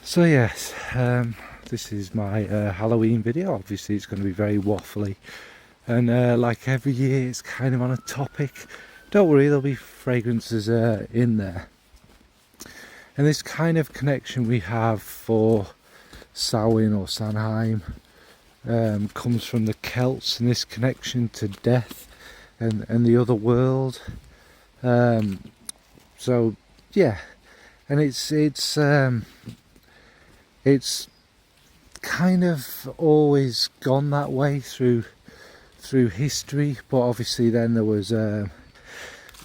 So yes, this is my Halloween video. Obviously it's going to be very waffly, and like every year it's kind of on a topic. Don't worry, there'll be fragrances in there. And this kind of connection we have for Samhain or Samhain comes from the Celts, and this connection to death and the other world. So yeah, and it's kind of always gone that way through history, but obviously then there was the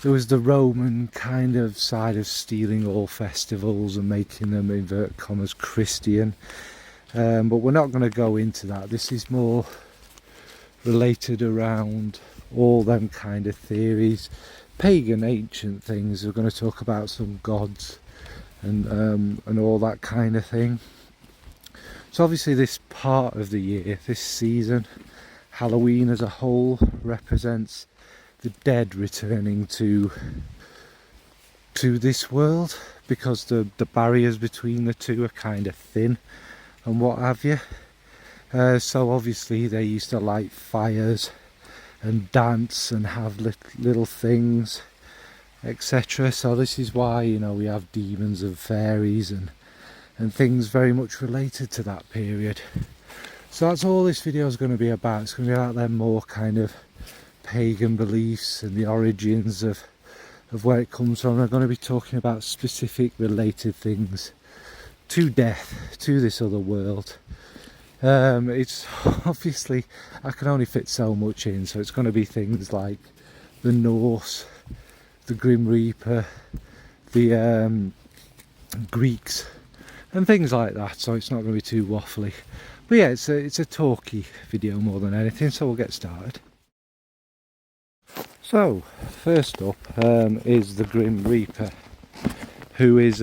Roman kind of side of stealing all festivals and making them, invert commas, Christian. But we're not going to go into that. This is more related around all them kind of theories, pagan, ancient things. We're going to talk about some gods and all that kind of thing. So obviously this part of the year, this season, Halloween as a whole, represents the dead returning to this world, because the barriers between the two are kind of thin and what have you. So obviously they used to light fires and dance and have little things, etc. So this is why, you know, we have demons and fairies and things very much related to that period. So that's all this video is going to be about. It's going to be about them more kind of pagan beliefs and the origins of where it comes from. I'm going to be talking about specific related things to death, to this other world. It's obviously, I can only fit so much in, so it's going to be things like the Norse, the Grim Reaper, the Greeks, and things like that, so it's not going to be too waffly. But yeah, it's a talky video more than anything, so we'll get started. So first up is the Grim Reaper, who is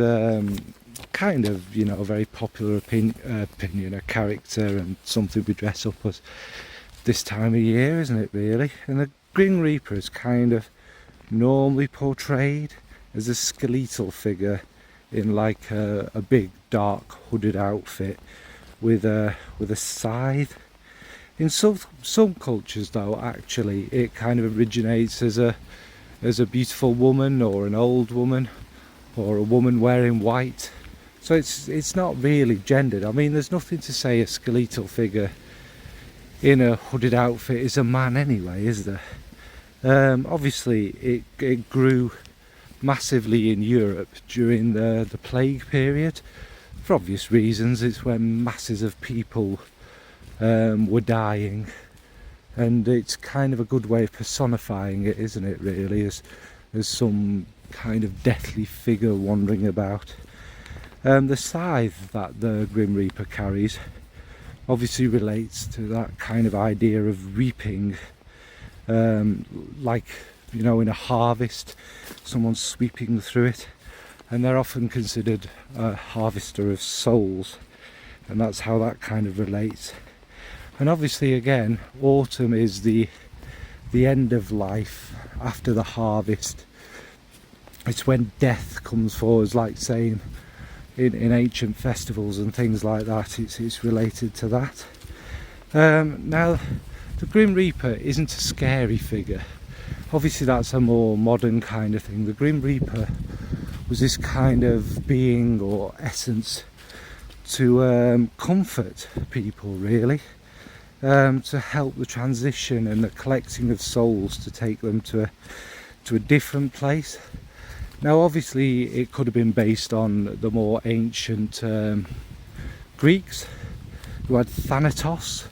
kind of, you know, a very popular opinion, a character and something we dress up as this time of year, isn't it really? And the Grim Reaper is kind of normally portrayed as a skeletal figure in like a big dark hooded outfit with a scythe. In some cultures though, actually it kind of originates as a beautiful woman or an old woman or a woman wearing white. So it's not really gendered. I mean, there's nothing to say a skeletal figure in a hooded outfit is a man anyway, is there? Obviously it grew massively in Europe during the plague period, for obvious reasons. It's when masses of people were dying, and it's kind of a good way of personifying it, isn't it really, as some kind of deathly figure wandering about. The scythe that the Grim Reaper carries obviously relates to that kind of idea of reaping, like, you know, in a harvest, someone's sweeping through it, and they're often considered a harvester of souls, and that's how that kind of relates. And obviously again, autumn is the end of life after the harvest. It's when death comes forward, like saying in ancient festivals and things like that. It's related to that. Now the Grim Reaper isn't a scary figure. Obviously that's a more modern kind of thing. The Grim Reaper was this kind of being or essence to comfort people, really, to help the transition and the collecting of souls to take them to a different place. Now obviously it could have been based on the more ancient Greeks, who had Thanatos,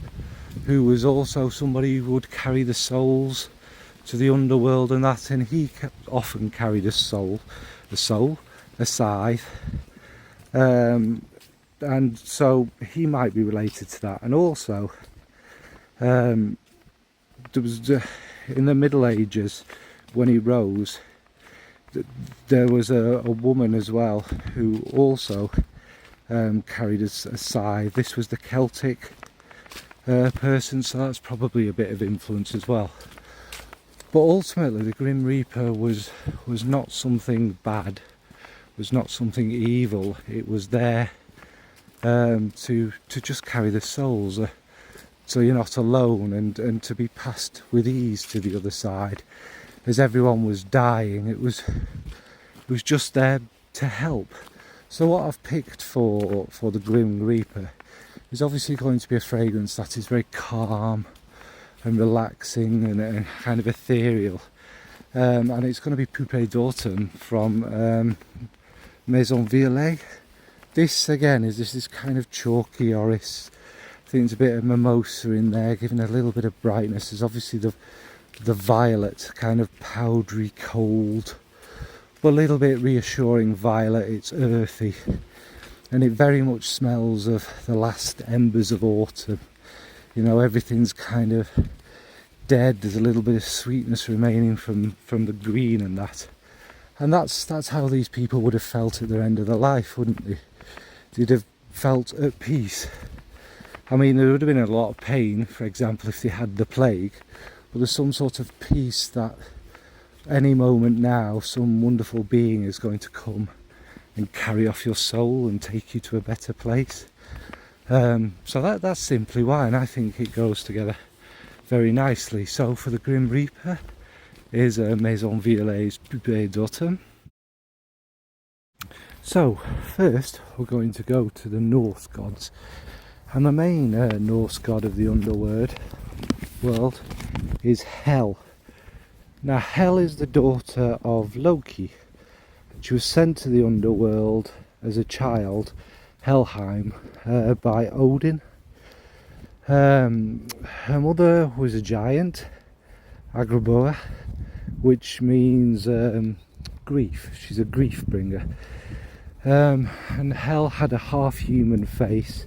who was also somebody who would carry the souls to the underworld and that, and he often carried a scythe, and so he might be related to that. And also there was in the Middle Ages, when he rose, there was a woman as well who also carried a scythe. This was the Celtic person, so that's probably a bit of influence as well. But ultimately the Grim Reaper was not something bad, was not something evil. It was there to just carry the souls, so you're not alone, and to be passed with ease to the other side. As everyone was dying, it was just there to help. So what I've picked for the Grim Reaper is obviously going to be a fragrance that is very calm and relaxing and kind of ethereal, and it's going to be Pourpre d'Automne from Maison. This again is this kind of chalky orris. I think there's a bit of mimosa in there, giving a little bit of brightness. There's obviously the violet, kind of powdery cold, but a little bit reassuring violet. It's earthy, and it very much smells of the last embers of autumn. You know, everything's kind of dead. There's a little bit of sweetness remaining from the green and that. And that's how these people would have felt at their end of their life, wouldn't they? They'd have felt at peace. I mean, there would have been a lot of pain, for example, if they had the plague, but there's some sort of peace that any moment now some wonderful being is going to come and carry off your soul and take you to a better place. So that's simply why, and I think it goes together very nicely. So for the Grim Reaper is Maison Violet's Pourpre d'Automne. So first we're going to go to the Norse gods, and the main Norse god of the underworld is Hel. Now Hel is the daughter of Loki. She was sent to the underworld as a child, Helheim, by Odin. Her mother was a giant, Agrabah, which means grief. She's a grief bringer. And Hel had a half human face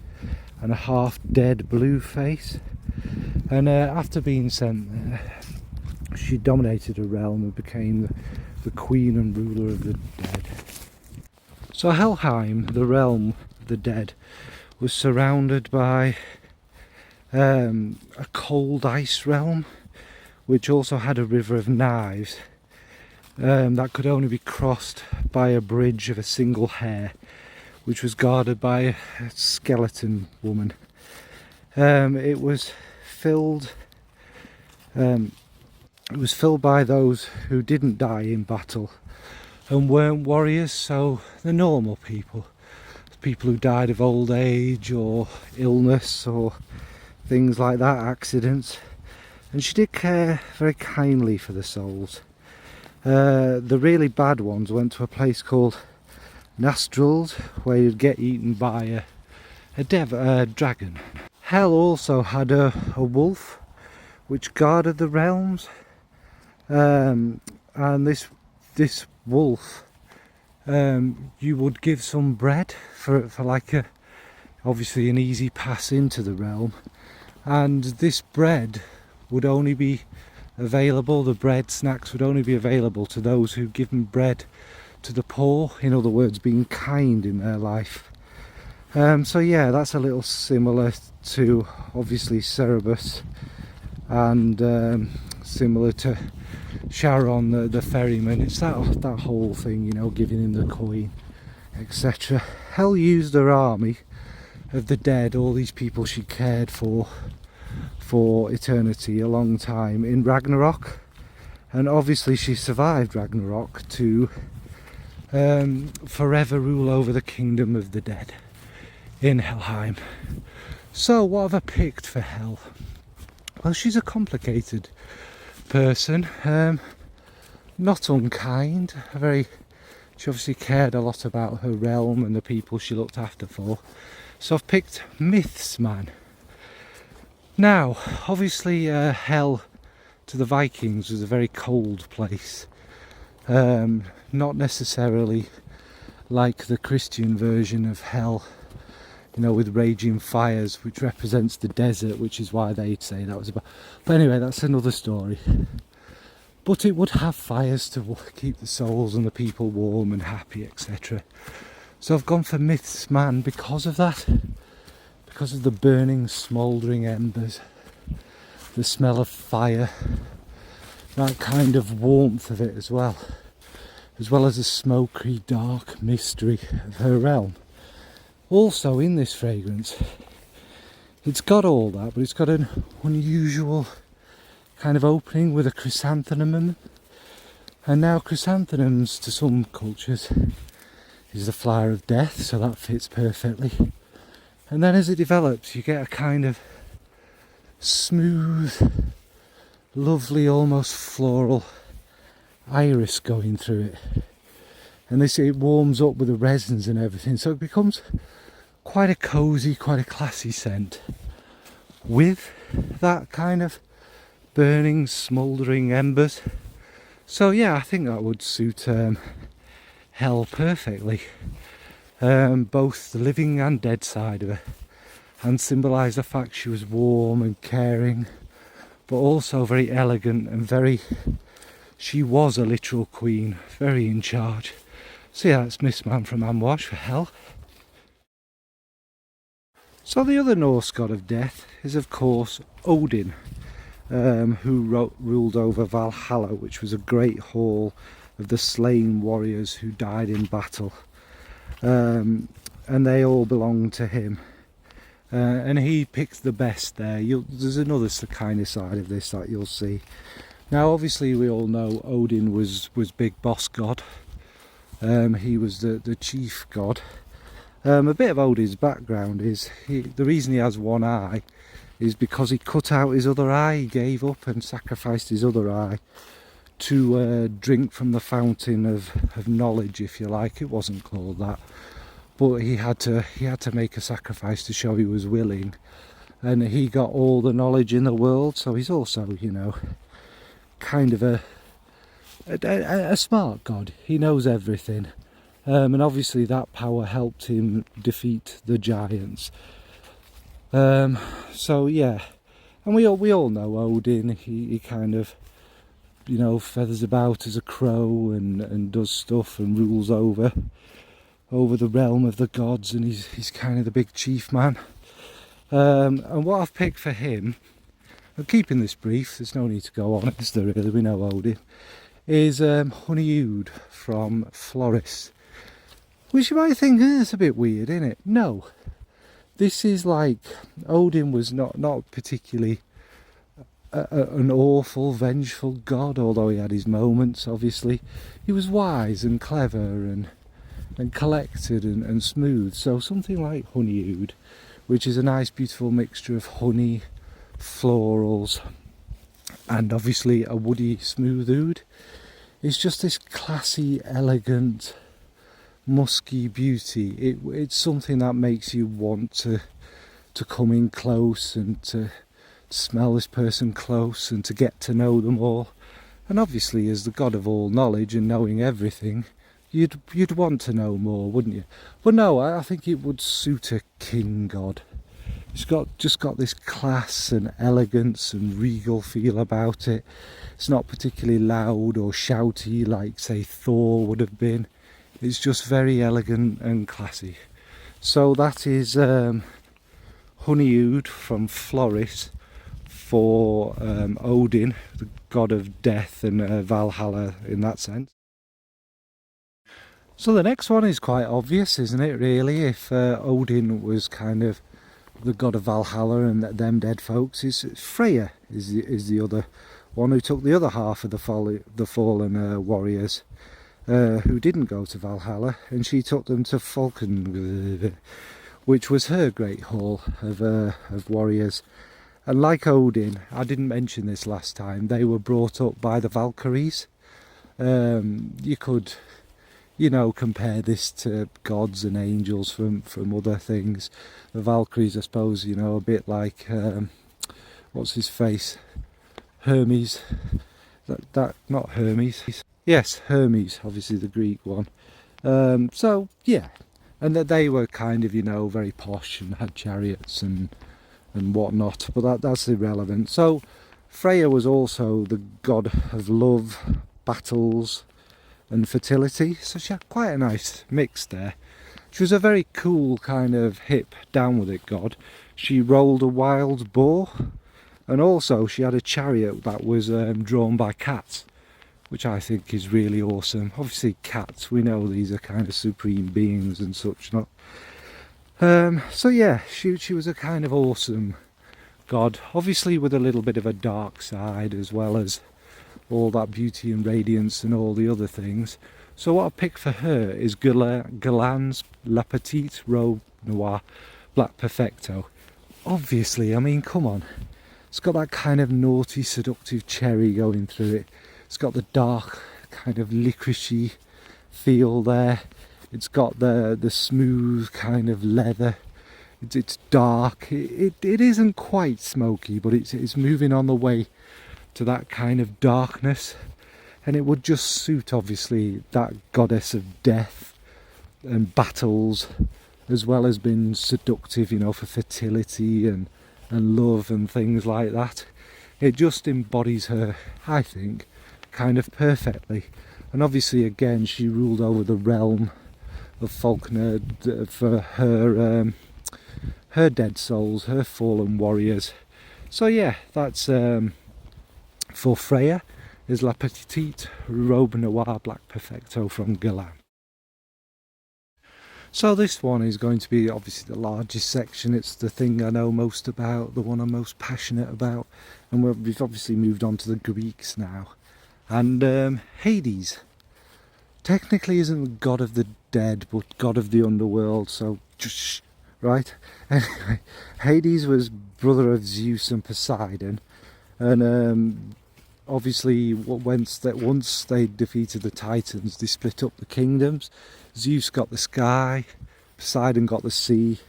and a half dead blue face, and after being sent there, she dominated a realm and became the queen and ruler of the dead. So Helheim, the realm of the dead, was surrounded by a cold ice realm, which also had a river of knives that could only be crossed by a bridge of a single hair, which was guarded by a skeleton woman. It was filled by those who didn't die in battle and weren't warriors, so the normal people who died of old age or illness or things like that, accidents. And she did care very kindly for the souls. The really bad ones went to a place called Nastrals, where you'd get eaten by a dragon. Hel also had a wolf which guarded the realms, and this wolf, you would give some bread for like obviously an easy pass into the realm, and this bread would only be available, the bread snacks would only be available to those who given bread to the poor, in other words being kind in their life. So yeah, that's a little similar to obviously Cerberus, and similar to Charon the ferryman. It's that whole thing, you know, giving him the coin, etc. Hel used her army of the dead, all these people she cared for eternity, a long time, in Ragnarok, and obviously she survived Ragnarok to forever rule over the kingdom of the dead in Helheim. So what have I picked for Hel? Well, she's a complicated person, not unkind, she obviously cared a lot about her realm and the people she looked after for. So I've picked Myths Man. Now, obviously Hel to the Vikings was a very cold place, not necessarily like the Christian version of Hel, you know, with raging fires, which represents the desert, which is why they'd say that was about. But anyway, that's another story. But it would have fires to keep the souls and the people warm and happy, etc. So I've gone for Myths Man because of that. Because of the burning, smouldering embers, the smell of fire, that kind of warmth of it as well as the smoky, dark mystery of her realm. Also in this fragrance, it's got all that, but it's got an unusual kind of opening with a chrysanthemum. And now chrysanthemums to some cultures is the flower of death, so that fits perfectly. And then as it develops, you get a kind of smooth, lovely, almost floral iris going through it. And it warms up with the resins and everything, so it becomes quite a cosy, quite a classy scent with that kind of burning, smouldering embers. So yeah, I think that would suit hell perfectly. Both the living and dead side of her, and symbolise the fact she was warm and caring, but also very elegant and she was a literal queen, very in charge. So yeah, that's Miss Man from Amouage for hell. So the other Norse god of death is of course Odin, who ruled over Valhalla, which was a great hall of the slain warriors who died in battle. And they all belonged to him. And he picked the best there. There's another kind of side of this that you'll see. Now obviously we all know Odin was big boss god. He was the chief god. A bit of Odin's background is, the reason he has one eye is because he cut out his other eye. He gave up and sacrificed his other eye to drink from the fountain of knowledge, if you like. It wasn't called that, but he had to make a sacrifice to show he was willing, and he got all the knowledge in the world. So he's also, you know, kind of a smart god. He knows everything, and obviously that power helped him defeat the giants. So yeah, and we all know Odin. He kind of, you know, feathers about as a crow and does stuff and rules over the realm of the gods, and he's kind of the big chief man. And what I've picked for him, I'm keeping this brief, there's no need to go on, is there really? We know Odin, is Honeyewed from Floris, which you might think is a bit weird, isn't it? No, this is like, Odin was not particularly an awful, vengeful god, although he had his moments, obviously. He was wise and clever and collected and smooth. So something like Honeyewed, which is a nice beautiful mixture of honey, florals, and obviously a woody smooth oud, is just this classy, elegant, musky beauty. It's something that makes you want to come in close and to smell this person close and to get to know them all. And obviously, as the god of all knowledge and knowing everything, you'd want to know more, wouldn't you? But no, I think it would suit a king god. It's just got this class and elegance and regal feel about it. It's not particularly loud or shouty like, say, Thor would have been. It's just very elegant and classy. So that is Honeyewed from Floris for Odin, the god of death and Valhalla in that sense. So the next one is quite obvious, isn't it, really? If Odin was kind of the god of Valhalla and them dead folks, is Freya is the other one, who took the other half of the fallen warriors who didn't go to Valhalla, and she took them to Falkland, which was her great hall of warriors. And like Odin, I didn't mention this last time, they were brought up by the Valkyries. You could, you know, compare this to gods and angels from other things. The Valkyries, I suppose, you know, a bit like what's his face, Hermes. That not Hermes. Yes, Hermes, obviously the Greek one. So yeah, and that they were kind of, you know, very posh and had chariots and whatnot. But that's irrelevant. So Freya was also the god of love, battles, and fertility, so she had quite a nice mix there. She was a very cool kind of hip, down with it god. She rolled a wild boar, and also she had a chariot that was drawn by cats, which I think is really awesome. Obviously cats, we know these are kind of supreme beings and such not. So yeah, she was a kind of awesome god, obviously with a little bit of a dark side as well as all that beauty and radiance and all the other things. So what I picked for her is Guerlain's La Petite Robe Noire Black Perfecto. Obviously, I mean, come on, it's got that kind of naughty seductive cherry going through it. It's got the dark kind of licoricey feel there. It's got the smooth kind of leather. It's dark. It isn't quite smoky, but it's moving on the way to that kind of darkness, and it would just suit obviously that goddess of death and battles, as well as being seductive, you know, for fertility and love and things like that. It just embodies her, I think, kind of perfectly. And obviously again, she ruled over the realm of Falkner for her dead souls, her fallen warriors. So yeah, that's for Freya is La Petite Robe Noire Black Perfecto from Guerlain. So this one is going to be obviously the largest section. It's the thing I know most about, the one I'm most passionate about, and we've obviously moved on to the Greeks now. And Hades technically isn't the god of the dead, but god of the underworld, so just right. Anyway, Hades was brother of Zeus and Poseidon, and obviously once they defeated the Titans, they split up the kingdoms. Zeus got the sky, Poseidon got the sea,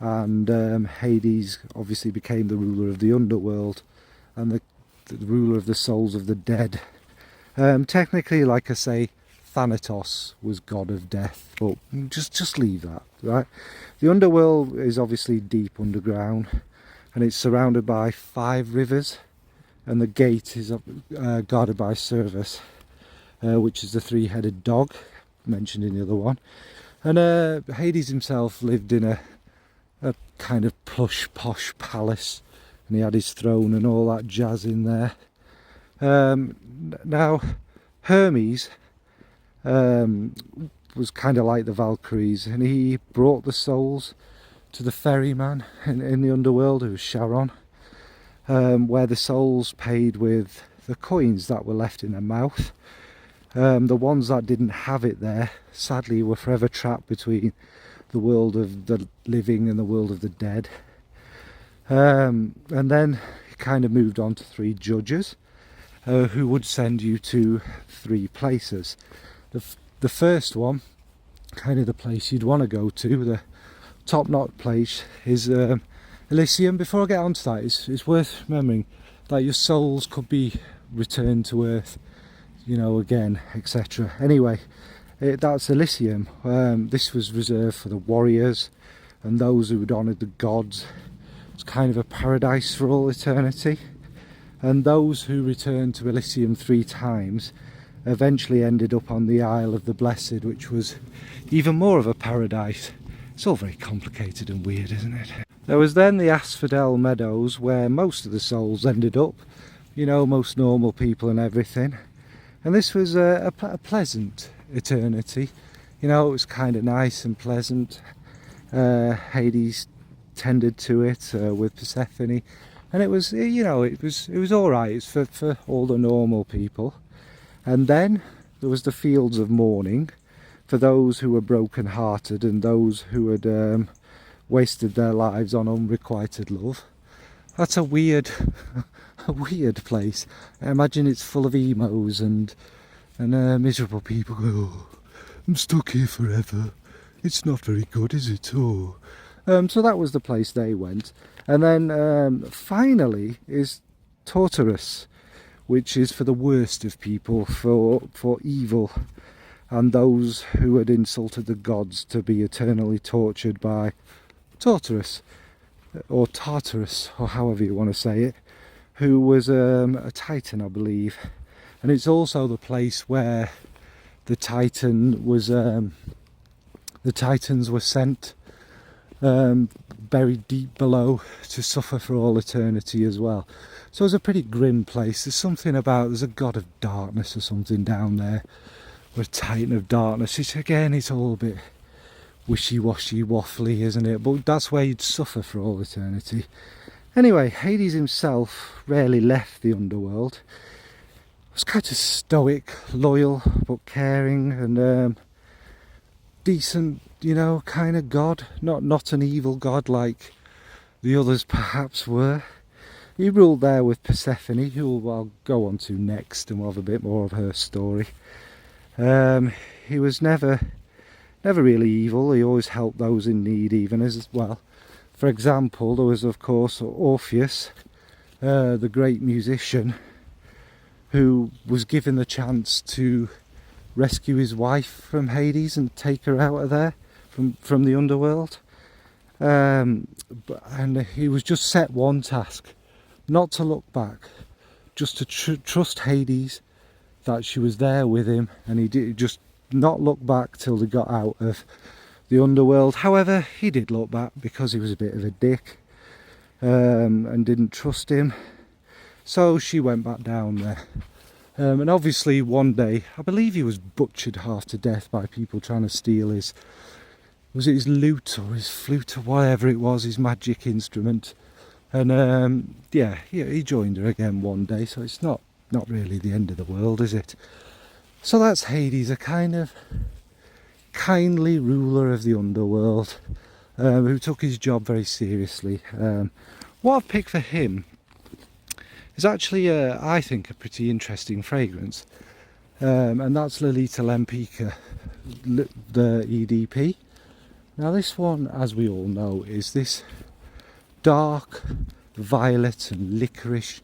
and Hades obviously became the ruler of the underworld and the ruler of the souls of the dead. Technically, like I say, Thanatos was god of death, but just leave that, right? The underworld is obviously deep underground, and it's surrounded by 5 rivers, and the gate is guarded by Cerberus, which is the 3-headed dog mentioned in the other one. And Hades himself lived in a kind of plush posh palace, and he had his throne and all that jazz in there. Now Hermes was kind of like the Valkyries, and he brought the souls to the ferryman in the underworld, who was Charon, where the souls paid with the coins that were left in their mouth. The ones that didn't have it there, sadly, were forever trapped between the world of the living and the world of the dead. And then he kind of moved on to 3 judges, who would send you to 3 places. The first one, kind of the place you'd want to go to, the top-notch place, is Elysium. Before I get onto that, it's worth remembering that your souls could be returned to Earth, you know, again, etc. Anyway, that's Elysium. This was reserved for the warriors and those who had honoured the gods. It's kind of a paradise for all eternity. And those who returned to Elysium 3 times eventually ended up on the Isle of the Blessed, which was even more of a paradise. It's all very complicated and weird, isn't it? There was then the Asphodel Meadows, where most of the souls ended up, you know, most normal people and everything. And this was a pleasant eternity, you know, it was kind of nice and pleasant. Hades tended to it with Persephone, and it was, you know, it was all right. It's for all the normal people. And then there was the fields of mourning for those who were broken-hearted and those who had wasted their lives on unrequited love. That's a weird place. I imagine it's full of emos and miserable people. Oh, I'm stuck here forever. It's not very good, is it? Oh. So that was the place they went. And then finally is Tartarus, which is for the worst of people, for evil, and those who had insulted the gods to be eternally tortured by Tartarus, or Tartarus, or however you want to say it, who was a titan, I believe. And it's also the place where the Titan was, the Titans were sent buried deep below to suffer for all eternity as well. So it's a pretty grim place. There's something about, there's a god of darkness or something down there, or a Titan of darkness. It's all a bit wishy-washy, waffly, isn't it? But that's where you'd suffer for all eternity. Anyway, Hades himself rarely left the underworld. He was kind of stoic, loyal, but caring, and decent, you know, kind of god. Not an evil god like the others perhaps were. He ruled there with Persephone, who I'll go on to next, and we'll have a bit more of her story. He was never really evil. He always helped those in need, even as well. For example, there was of course Orpheus, the great musician, who was given the chance to rescue his wife from Hades and take her out of there, from the underworld. And he was just set one task: not to look back, just to trust Hades that she was there with him, and he did just not look back till they got out of the underworld. However, he did look back because he was a bit of a dick, and didn't trust him, so she went back down there. And obviously one day, I believe he was butchered half to death by people trying to steal his, was it his lute or his flute or whatever it was, his magic instrument. And yeah, he joined her again one day, so it's not really the end of the world, is it? So that's Hades, a kind of kindly ruler of the underworld, who took his job very seriously. What I've picked for him is actually, I think, a pretty interesting fragrance, and that's Lolita Lempicka, the EDP. Now this one, as we all know, is this dark violet and licorice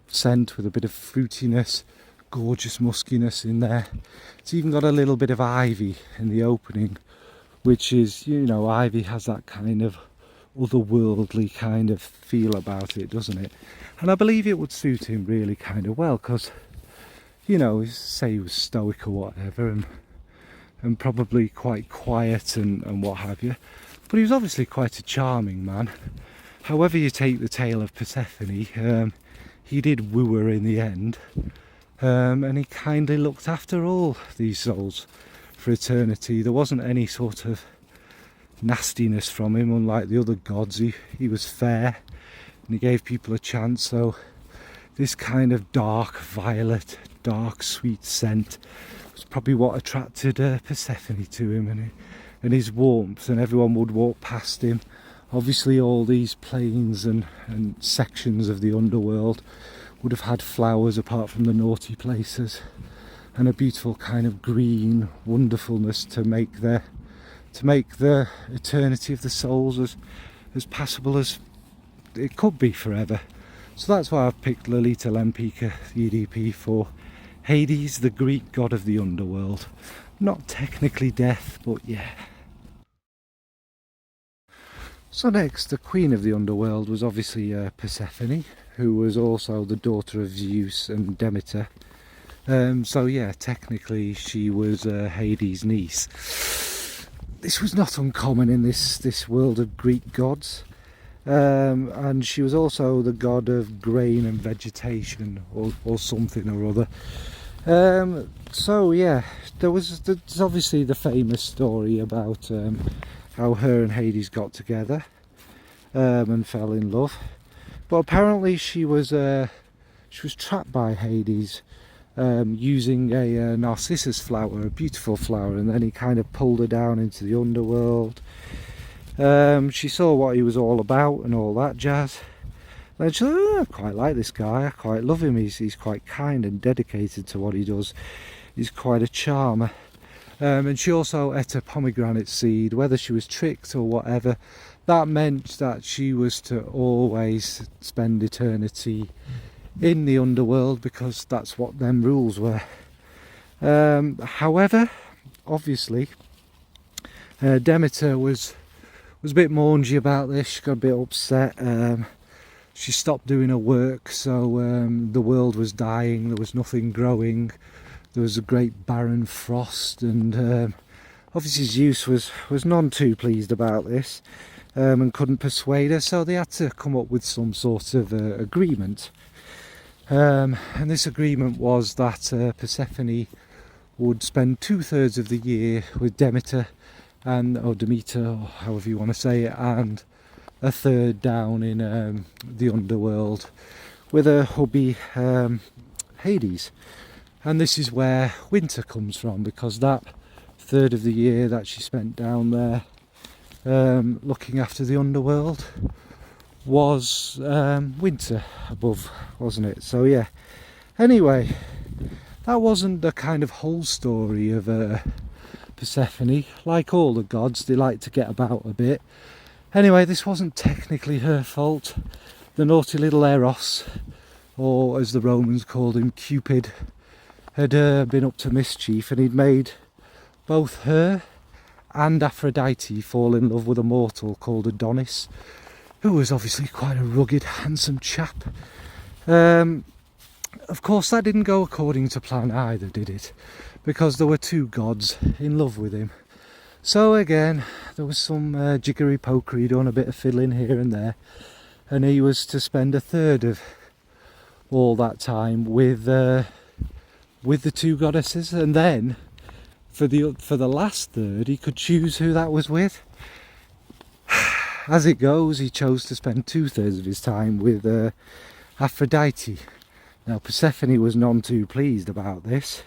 scent with a bit of fruitiness, gorgeous muskiness in there. It's even got a little bit of ivy in the opening, which is, you know, ivy has that kind of otherworldly kind of feel about it, doesn't it? And I believe it would suit him really kind of well, because, you know, say he was stoic or whatever, and probably quite quiet and what have you, but he was obviously quite a charming man. However you take the tale of Persephone, he did woo her in the end, and he kindly looked after all these souls for eternity. There wasn't any sort of nastiness from him, unlike the other gods. He was fair, and he gave people a chance. So this kind of dark violet, dark sweet scent was probably what attracted Persephone to him, and his warmth, and everyone would walk past him. Obviously all these planes and sections of the underworld would have had flowers apart from the naughty places, and a beautiful kind of green wonderfulness to make the eternity of the souls as passable as it could be forever. So that's why I've picked Lolita Lempicka, the EDP, for Hades, the Greek god of the underworld. Not technically death, but yeah. So next, the queen of the underworld was obviously Persephone, who was also the daughter of Zeus and Demeter. So yeah, technically she was Hades' niece. This was not uncommon in this world of Greek gods, and she was also the god of grain and vegetation, or something or other. So yeah, there's obviously the famous story about how her and Hades got together and fell in love, but apparently she was trapped by Hades using a narcissus flower, a beautiful flower, and then he kind of pulled her down into the underworld. She saw what he was all about and all that jazz, and she said, oh, I quite like this guy, I quite love him, he's quite kind and dedicated to what he does, he's quite a charmer. And she also ate a pomegranate seed. Whether she was tricked or whatever, that meant that she was to always spend eternity in the underworld, because that's what them rules were. However, obviously, Demeter was a bit mangy about this. She got a bit upset. She stopped doing her work, so the world was dying, there was nothing growing, there was a great barren frost, and obviously Zeus was none too pleased about this, and couldn't persuade her, so they had to come up with some sort of agreement. And this agreement was that Persephone would spend 2/3 of the year with Demeter, and or Demeter, or however you want to say it, and a third down in the underworld with her hubby Hades. And this is where winter comes from, because that third of the year that she spent down there looking after the underworld was winter above, wasn't it? So yeah, anyway, that wasn't the kind of whole story of Persephone. Like all the gods, they like to get about a bit. Anyway, this wasn't technically her fault. The naughty little Eros, or as the Romans called him, Cupid, had been up to mischief, and he'd made both her and Aphrodite fall in love with a mortal called Adonis, who was obviously quite a rugged, handsome chap. Of course, that didn't go according to plan either, did it? Because there were two gods in love with him. So again, there was some jiggery-pokery done, a bit of fiddling here and there, and he was to spend a third of all that time with the two goddesses, and then for the last third he could choose who that was with. As it goes, he chose to spend 2/3 of his time with Aphrodite. Now Persephone was none too pleased about this,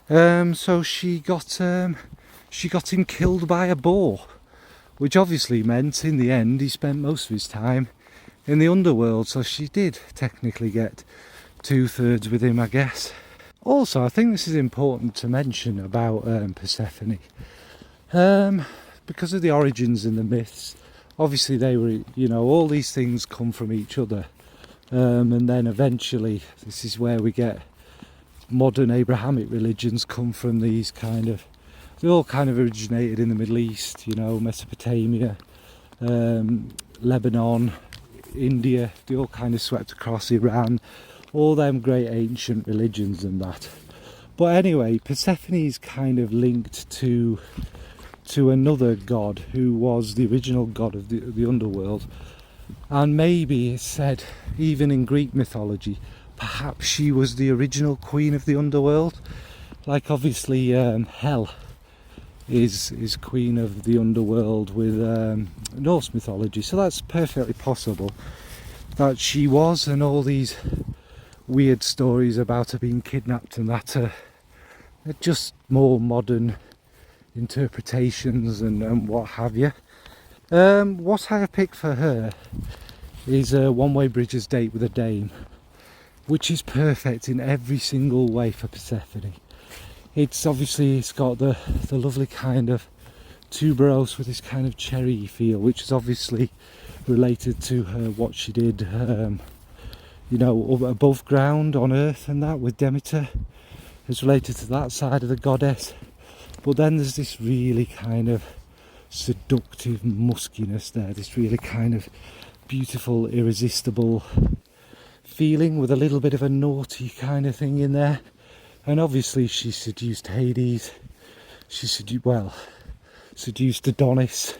so she got him killed by a boar, which obviously meant in the end he spent most of his time in the underworld. So she did technically get 2/3 with him, I guess. Also, I think this is important to mention about Persephone, because of the origins in the myths. Obviously they were, you know, all these things come from each other, and then eventually this is where we get modern Abrahamic religions come from. These kind of, they all kind of originated in the Middle East, you know, Mesopotamia, Lebanon, India. They all kind of swept across, Iran, all them great ancient religions and that. But anyway, Persephone is kind of linked to another god who was the original god of the underworld, and maybe it's said even in Greek mythology perhaps she was the original queen of the underworld. Like obviously Hel is queen of the underworld with Norse mythology, so that's perfectly possible that she was, and all these weird stories about her being kidnapped and that are just more modern interpretations and what have you. What I picked for her is a One-Way Bridge's Date with a Dame, which is perfect in every single way for Persephone. It's got the lovely kind of tuberose with this kind of cherry feel, which is obviously related to her, what she did you know, above ground on earth, and that with Demeter is related to that side of the goddess. But then there's this really kind of seductive muskiness there, this really kind of beautiful, irresistible feeling with a little bit of a naughty kind of thing in there. And obviously she seduced Hades, she seduced Adonis.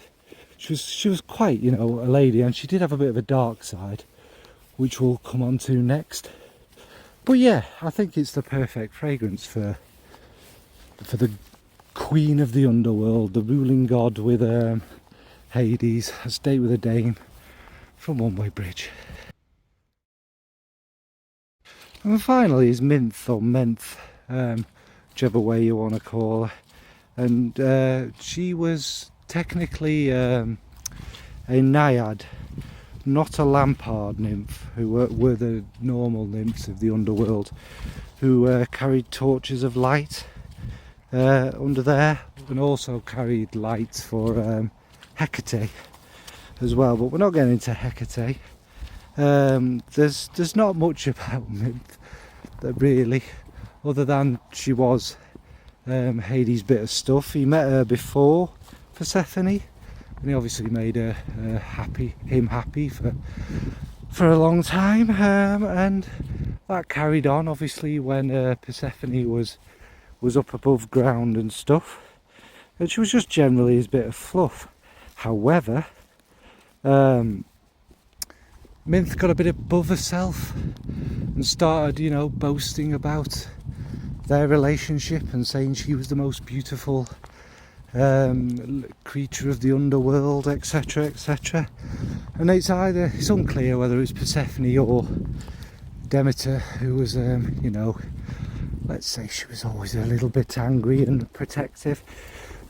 She was quite, you know, a lady, and she did have a bit of a dark side, which we'll come on to next. But yeah, I think it's the perfect fragrance for the queen of the underworld, the ruling god with Hades, as Date with a Dame from One-Way Bridge. And finally is Minth, or Menth, whichever way you want to call her. And she was technically a naiad, not a lampard nymph, who were the normal nymphs of the underworld, who carried torches of light under there, and also carried lights for Hecate as well. But we're not getting into Hecate. There's not much about Minth that really, other than she was Hades' bit of stuff. He met her before Persephone, and he obviously made her him happy for a long time, and that carried on obviously when Persephone was up above ground and stuff, and she was just generally his bit of fluff. However, Minth got a bit above herself and started, you know, boasting about their relationship and saying she was the most beautiful creature of the underworld, etc, etc. And it's unclear whether it's Persephone or Demeter who was, you know, let's say she was always a little bit angry and protective,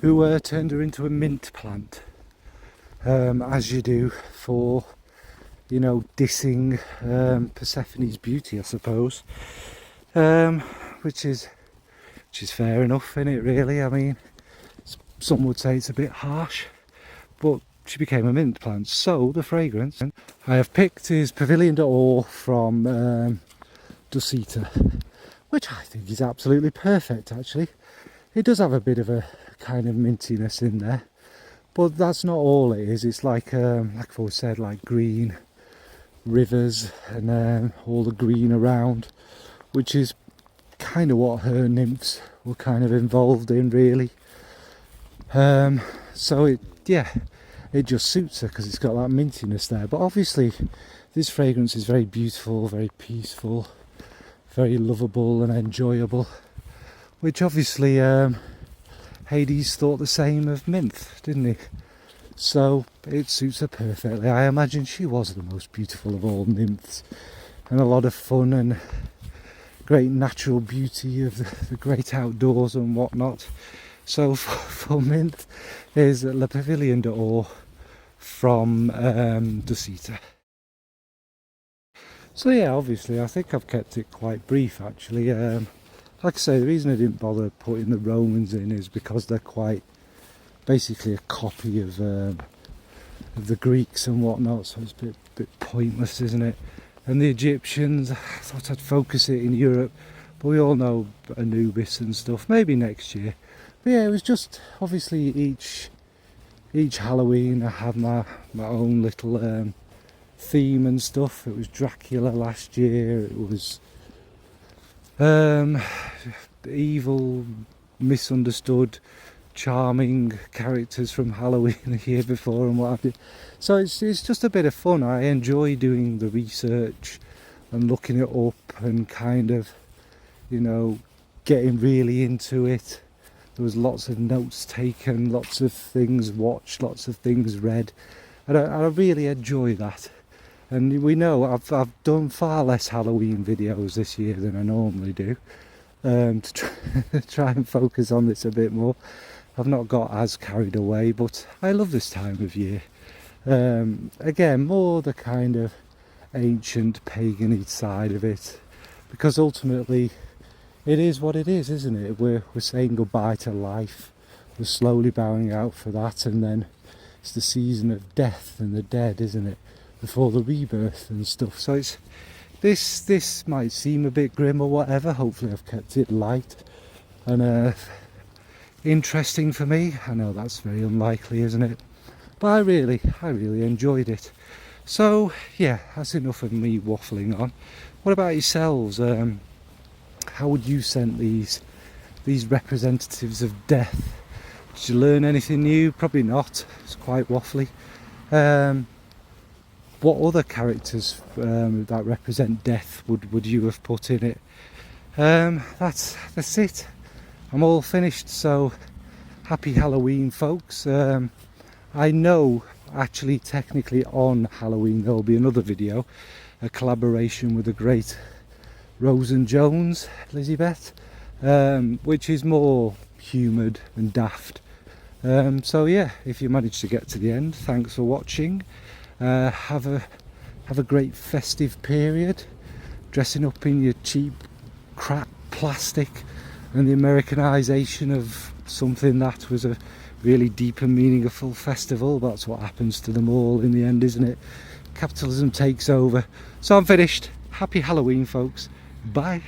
who turned her into a mint plant, as you do for, you know, dissing Persephone's beauty, I suppose, which is fair enough, isn't it, really? I mean, some would say it's a bit harsh, but she became a mint plant. So the fragrance I have picked is Pavillon d'Or from Dusita, which I think is absolutely perfect. Actually, it does have a bit of a kind of mintiness in there, but that's not all it is. It's like I've always said, like green rivers and all the green around, which is kind of what her nymphs were kind of involved in, really. So it just suits her because it's got that mintiness there. But obviously this fragrance is very beautiful, very peaceful, very lovable and enjoyable, which obviously Hades thought the same of mint, didn't he? So it suits her perfectly. I imagine she was the most beautiful of all nymphs, and a lot of fun and great natural beauty of the great outdoors and whatnot. So for mint is Le Pavillon d'Or from Dusita. So yeah, obviously I think I've kept it quite brief actually. Like I say, the reason I didn't bother putting the Romans in is because they're quite basically a copy of the Greeks and whatnot, so it's a bit pointless, isn't it? And the Egyptians, I thought I'd focus it in Europe, but we all know Anubis and stuff, maybe next year. But yeah, it was just obviously each Halloween I have my own little theme and stuff. It was Dracula last year, it was evil, misunderstood, charming characters from Halloween the year before and what have you. So it's just a bit of fun. I enjoy doing the research and looking it up and kind of, you know, getting really into it. There was lots of notes taken, lots of things watched, lots of things read, and I really enjoy that. And we know I've done far less Halloween videos this year than I normally do, to try and focus on this a bit more. I've not got as carried away, but I love this time of year. Again, more the kind of ancient pagan side of it, because ultimately it is what it is, isn't it? We're saying goodbye to life, we're slowly bowing out for that, and then it's the season of death and the dead, isn't it? Before the rebirth and stuff. So it's this might seem a bit grim or whatever. Hopefully I've kept it light and interesting for me. I know that's very unlikely, isn't it? But I really enjoyed it. So yeah, that's enough of me waffling on. What about yourselves? How would you scent these representatives of death? Did you learn anything new? Probably not. It's quite waffly. What other characters that represent death would you have put in it? That's it. I'm all finished. So happy Halloween, folks. I know actually technically on Halloween there'll be another video, a collaboration with the great Rosen Jones, Elizabeth, which is more humoured and daft. So yeah, if you managed to get to the end, thanks for watching. Have a great festive period, dressing up in your cheap crap plastic and the Americanization of something that was a really deep and meaningful festival. That's what happens to them all in the end, isn't it? Capitalism takes over. So I'm finished. Happy Halloween, folks. Bye.